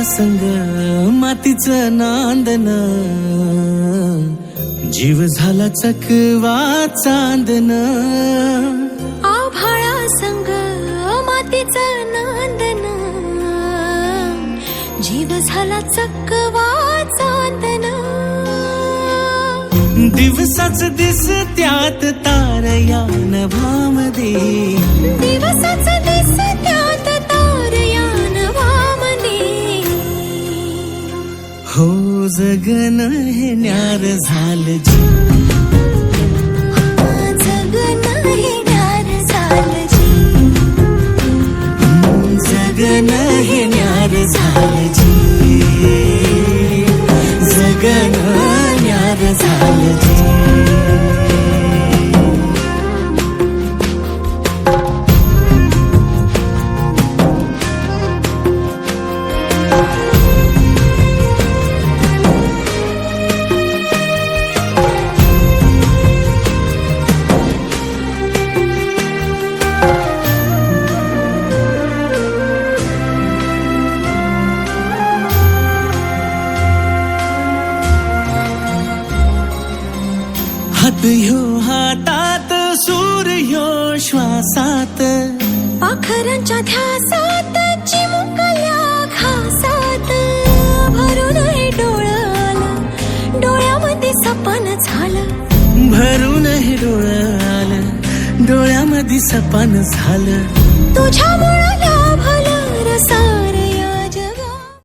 संग मातीचं नांदन, जीव झाला चकवा चांदन. आभाळा संग मातीचं नांदन, जीव झाला चकवा चांदन. दिवसाच दिसत्यात तारया नभामध्ये, दिवसाच दिसत्यात तारया नभामध्ये. हो जगन हे न्यार झालं जी, जगन हे न्यार झालं जी, जगन हे न्यार झालं जी, जगन न्यार झालं जी. हात ह्यो हातात, सूर ह्यो श्वासात, पाखरांच्या ध्यासात, चिमुकल्या घासात. भरून हे डोळं आलं, डोळ्यामध्ये सपन झालं. भरून हे डोळं आलं, डोळ्यामध्ये सपन झालं. तुझ्यामुळं